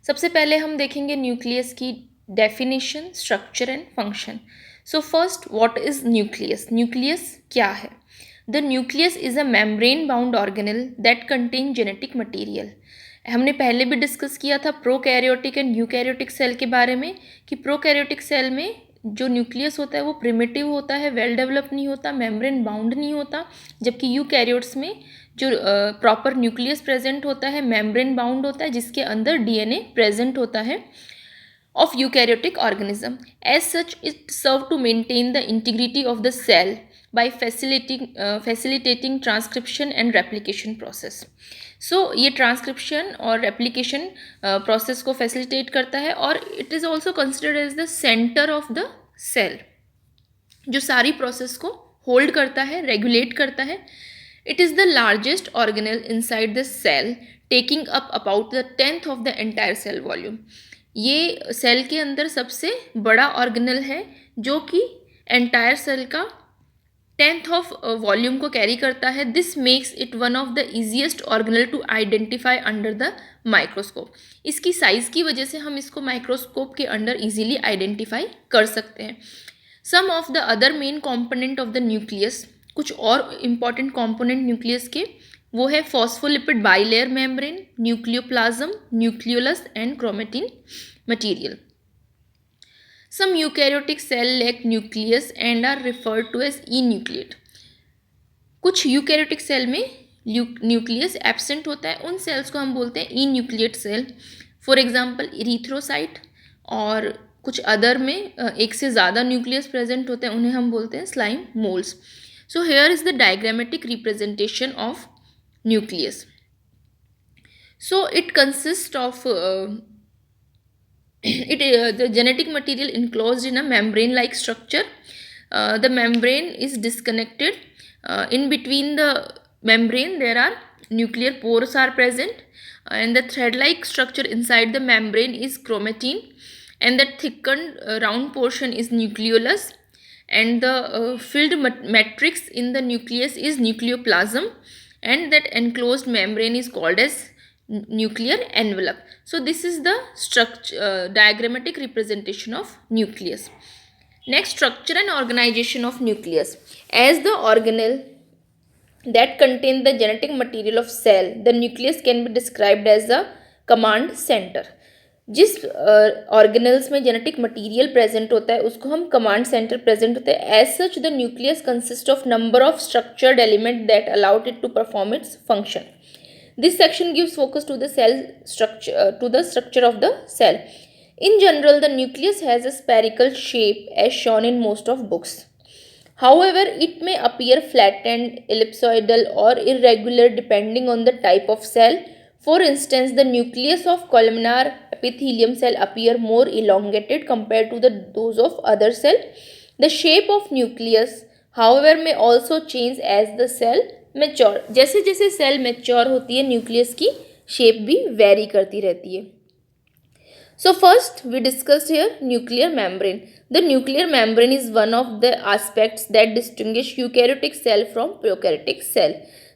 सबसे पहले हम देखेंगे न्यूक्लियस की definition, structure and function. So first, what is nucleus? Nucleus क्या है? The nucleus is a membrane bound organelle that contain genetic material. हमने पहले भी डिस्कस किया था प्रोकैरियोटिक एंड यूकैरियोटिक सेल के बारे में कि प्रोकैरियोटिक सेल में जो न्यूक्लियस होता है वो प्रिमिटिव होता है, वेल डेवलप नहीं होता, मेम्ब्रेन बाउंड नहीं होता, जबकि यूकैरियोट्स में जो प्रॉपर न्यूक्लियस प्रेजेंट होता है, मेम्ब्रेन बाउंड होता है, जिसके अंदर डीएनए प्रेजेंट होता है of eukaryotic organism. As such, it serve to maintain the integrity of the cell by facilitating transcription and replication process. So ये ट्रांसक्रिप्शन और रेप्लिकेशन प्रोसेस को फैसिलिटेट करता है और it is also considered as the centre of the cell, जो सारी process को hold करता है, रेगुलेट करता है. It is the largest organelle inside the cell, taking up about the 10th of the entire cell volume. ये cell के अंदर सबसे बड़ा ऑर्गेनल है जो कि एंटायर सेल का 10th ऑफ वॉल्यूम को कैरी करता है. This makes it one of the easiest organelle to identify under the microscope. इसकी साइज़ की वजह से हम इसको माइक्रोस्कोप के अंडर इजीली आइडेंटिफाई कर सकते हैं. Some of the other main component of the nucleus, कुछ और इम्पॉर्टेंट कॉम्पोनेंट न्यूक्लियस के, वो है phospholipid bilayer membrane, nucleoplasm, nucleolus and chromatin material. Some eukaryotic cell lack nucleus and are referred to as enucleate. कुछ eukaryotic cell में nucleus absent होता है, उन सेल्स को हम बोलते हैं enucleate cell. For example erythrocyte. और कुछ अदर में एक से ज़्यादा न्यूक्लियस प्रेजेंट होते हैं, उन्हें हम बोलते हैं slime moles. So here is the diagrammatic representation of nucleus. So it consists of the genetic material enclosed in a membrane-like structure. The membrane is disconnected. In between the membrane, there are nuclear pores are present, and the thread-like structure inside the membrane is chromatin, and the thickened round portion is nucleolus, and the filled matrix in the nucleus is nucleoplasm, and that enclosed membrane is called as nuclear envelope. So this is the structure, diagrammatic representation of nucleus. Next, structure and organization of nucleus. As the organelle that contain the genetic material of cell, the nucleus can be described as a command center. जिस organelles में genetic material present होता है उसको हम command centre present होते हैं. As such the nucleus consist of number of structured element that allowed it to perform its function. This section gives focus to the cell structure, to the structure of the cell. In general the nucleus has a spherical shape as shown in most of books. However, it may appear flattened, ellipsoidal or irregular depending on the type of cell. For instance, the nucleus of columnar epithelium cell appear more elongated compared to those of other cell. The shape of nucleus, however, may also change as the cell mature. जैसे जैसे cell mature होती है nucleus की shape भी very करती रहती है. So first we discussed here nuclear membrane. The nuclear membrane is one of the aspects that distinguish eukaryotic cell from prokaryotic cell.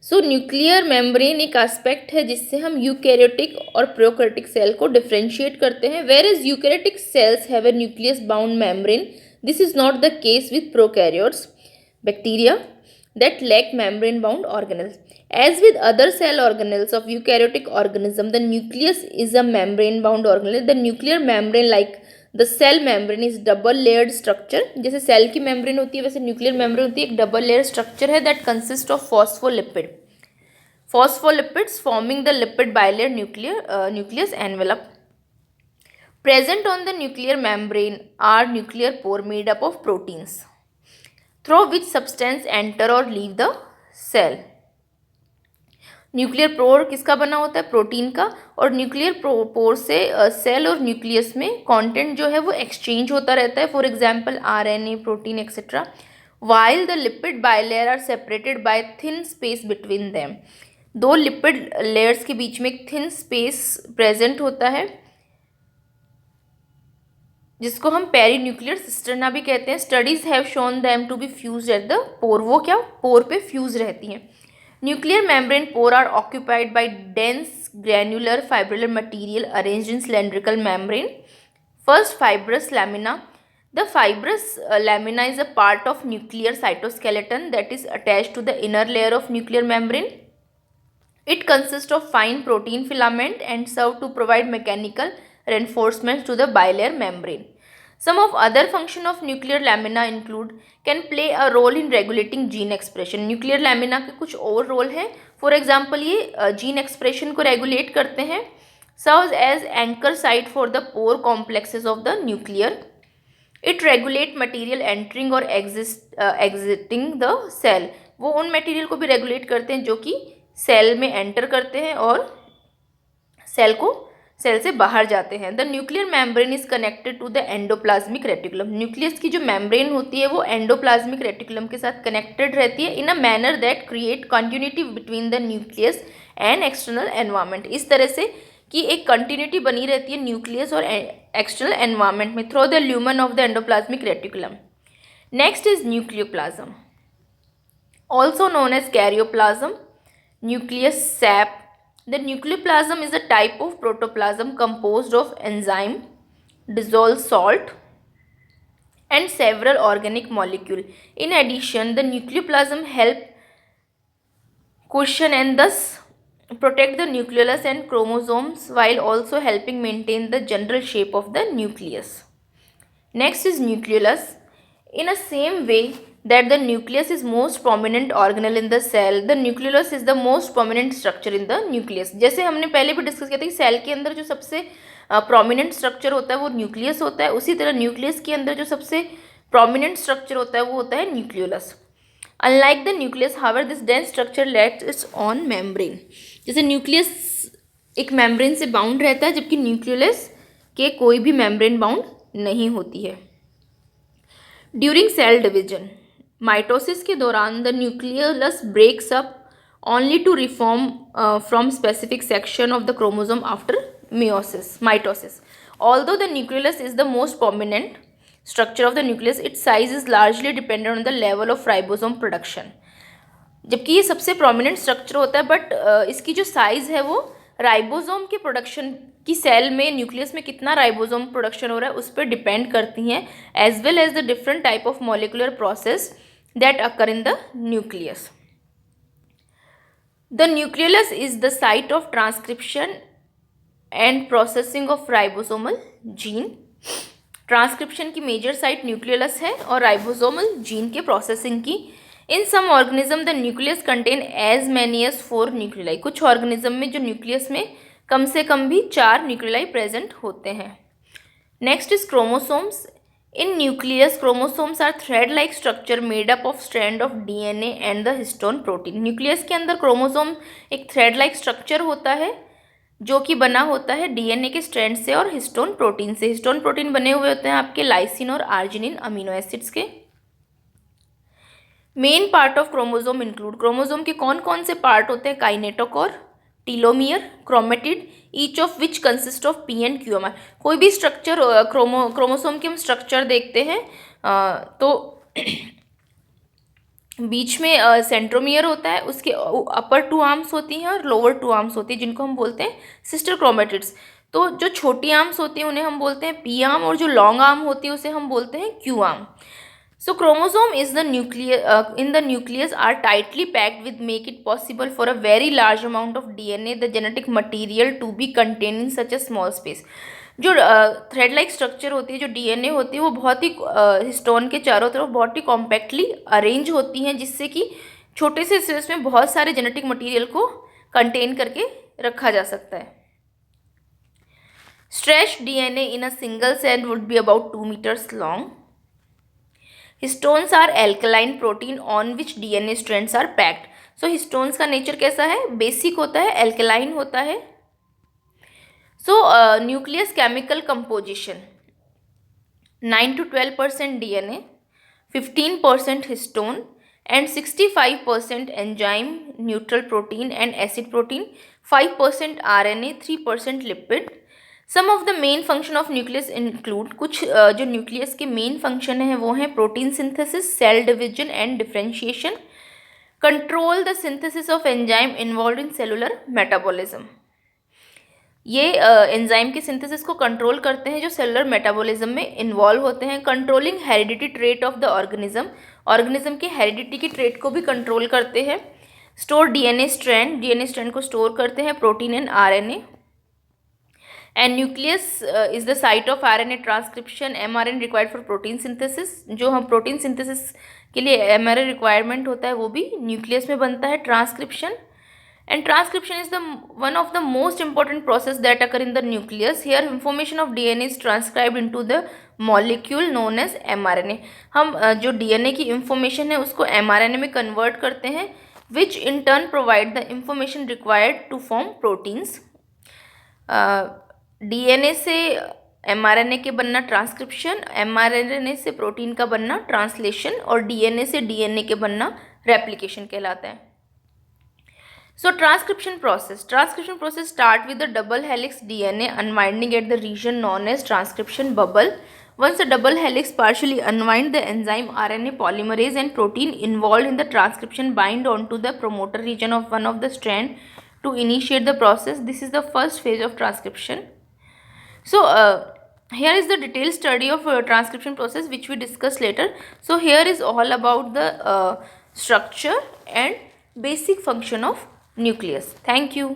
So nuclear membrane एक aspect है जिससे हम eukaryotic और prokaryotic cell को differentiate करते हैं. Whereas eukaryotic cells have a nucleus bound membrane, this is not the case with prokaryotes, bacteria that lack membrane bound organelles. As with other cell organelles of eukaryotic organism, the nucleus is a membrane bound organelle. The nuclear membrane, like the cell membrane, is double layered structure. जैसे cell की membrane होती है वैसे nuclear membrane होती है, एक double layer structure है that consists of phospholipid. Phospholipids forming the lipid bilayer nucleus envelope. Present on the nuclear membrane are nuclear pore made up of proteins, through which substance enter or leave the cell. Nuclear pore किसका बना होता है? Protein का. और nuclear pore से cell और nucleus में content जो है वो एक्सचेंज होता रहता है. For example RNA, protein etcetera. While the lipid bilayer are separated by thin space between them. दो लिपिड लेयर्स के बीच में एक थिन स्पेस प्रेजेंट होता है जिसको हम पेरीन्यूक्लियर सिस्टर्ना भी कहते हैं. Studies have shown them to be fused at the pore. वो क्या पोर पे फ्यूज रहती हैं. Nuclear membrane pore are occupied by dense granular fibrillar material arranged in cylindrical membrane. First, fibrous lamina. The fibrous lamina is a part of nuclear cytoskeleton that is attached to the inner layer of nuclear membrane. It consists of fine protein filament and serve to provide mechanical reinforcements to the bilayer membrane. Some of other function of nuclear lamina include can play a role in regulating gene expression. Nuclear lamina के कुछ और role है. For example ये gene expression को regulate करते हैं. Serves as anchor site for the pore complexes of the nuclear. It regulate material entering or exiting the cell. वो उन मटेरियल को भी रेगुलेट करते हैं जो कि सेल में एंटर करते हैं और सेल से बाहर जाते हैं. The nuclear membrane is connected to the endoplasmic reticulum. Nucleus की जो मेम्ब्रेन होती है वो एंडोप्लाज्मिक रेटिकुलम के साथ कनेक्टेड रहती है in a manner that create continuity between the nucleus and external environment. इस तरह से कि एक कंटिन्यूटी बनी रहती है न्यूक्लियस और एक्सटर्नल एनवायरनमेंट में through the lumen of the endoplasmic reticulum. Next is nucleoplasm, also known as karyoplasm, nucleus sap. The nucleoplasm is a type of protoplasm composed of enzyme, dissolved salt, and several organic molecules. In addition, the nucleoplasm help cushion and thus protect the nucleolus and chromosomes while also helping maintain the general shape of the nucleus. Next is nucleolus. In a same way that the nucleus is most prominent organelle in the cell, the nucleolus is the most prominent structure in the nucleus. जैसे हमने पहले भी discuss किया था कि cell के अंदर जो सबसे प्रोमिनेंट स्ट्रक्चर होता है वो न्यूक्लियस होता है, उसी तरह न्यूक्लियस के अंदर जो सबसे प्रोमिनेंट स्ट्रक्चर होता है वो होता है nucleolus. Unlike the nucleus, however this dense structure let's it's on membrane. जैसे न्यूक्लियस एक मेम्ब्रेन से बाउंड रहता है जबकि न्यूक्लियोलस के कोई भी मेम्ब्रेन बाउंड नहीं होती है. ड्यूरिंग सेल डिविजन, माइटोसिस के दौरान the nucleolus breaks up only to reform from specific section of the chromosome after mitosis. Although the nucleolus is the most prominent structure of the nucleus, its size is largely dependent on the level of ribosome production. जबकि ये सबसे prominent structure होता है but इसकी जो size है वो ribosome के प्रोडक्शन की सेल में न्यूक्लियस में कितना राइबोसोम प्रोडक्शन हो रहा है उस पर डिपेंड करती हैं, as well as the different type of molecular process that occur in the nucleus. The nucleolus is the site of transcription and processing of ribosomal gene. Transcription की मेजर साइट न्यूक्लियोलस है और ribosomal gene के processing की. In some organism the nucleus contain as many as 4 nuclei. कुछ organism में जो nucleus में कम से कम भी 4 न्यूक्लियाई प्रेजेंट होते हैं. Next is chromosomes. In nucleus chromosomes are thread like structure made up of strand of DNA and the histone protein. Nucleus के अंदर क्रोमोसोम एक थ्रेड लाइक स्ट्रक्चर होता है जो कि बना होता है डीएनए के स्ट्रैंड से और हिस्टोन प्रोटीन से. हिस्टोन प्रोटीन बने हुए होते हैं आपके लाइसिन और आर्जिनिन अमीनो एसिड्स के. Main part of chromosome include, chromosome के कौन कौन से पार्ट होते हैं? Kinetochore, telomere, chromatid, each of which consist of P and QMR. कोई भी स्ट्रक्चर क्रोमोसोम के हम स्ट्रक्चर देखते हैं तो बीच में सेंट्रोमियर होता है, उसके अपर 2 आर्म्स होती हैं और लोअर 2 आर्म्स होती हैं जिनको हम बोलते हैं सिस्टर क्रोमेटिड्स. तो जो छोटी आर्म्स होती हैं उन्हें हम बोलते हैं पी आर्म और जो लॉन्ग आर्म होती है उसे हम बोलते हैं Q arm. So chromosome is the in the nucleus are tightly packed with make it possible for a very large amount of DNA the genetic material to be contained in such a small space. जो thread like structure होती है, जो DNA होती है वो बहुत ही histone के चारों तरफ बहुत ही कॉम्पैक्टली अरेंज होती हैं जिससे कि छोटे से स्पेस में बहुत सारे जेनेटिक मटेरियल को कंटेन करके रखा जा सकता है. Stretched DNA in a single cell would be about 2 meters long. Histones are alkaline protein on which DNA strands are packed. So histones का नेचर कैसा है? बेसिक होता है, एल्कलाइन होता है. So nucleus chemical composition 9 to 12% DNA, 15% histone and 65% enzyme, neutral protein and acid protein, 5% RNA, 3% lipid. Some of the main function of nucleus include, कुछ जो न्यूक्लियस के मेन फंक्शन है वो हैं protein synthesis, cell division and differentiation, control the synthesis of enzyme involve in cellular metabolism. ये enzyme की synthesis को कंट्रोल करते हैं जो सेलुलर मेटाबॉलिज्म में इन्वॉल्व होते हैं। Controlling heredity trait of the organism के हेरिडिटी की ट्रेट को भी कंट्रोल करते हैं। स्टोर डीएनए स्ट्रैंड को स्टोर करते हैं। Protein and RNA and nucleus is the site of RNA transcription. MRNA required for protein synthesis, जो हम प्रोटीन सिंथेसिस के लिए एमआरएनए रिक्वायरमेंट होता है वो भी न्यूक्लियस में बनता है। Transcription and transcription is the one of the most important process that occur in the nucleus. Here information of DNA is transcribed into the molecule known as mRNA. हम जो DNA की information है उसको mRNA में convert करते हैं, which in turn provide the information required to form proteins. DNA से mRNA के बनना ट्रांसक्रिप्शन, mRNA से प्रोटीन का बनना ट्रांसलेशन और DNA से DNA के बनना रेप्लिकेशन कहलाता है. So transcription process start with the double helix DNA unwinding at the region known as transcription bubble. Once the double helix partially unwind, the enzyme RNA polymerase and protein involved in the transcription bind onto the promoter region of one of the strand to initiate the process. This is the first phase of transcription. So here is the detailed study of transcription process which we discuss later. So here is all about the structure and basic function of nucleus. Thank you.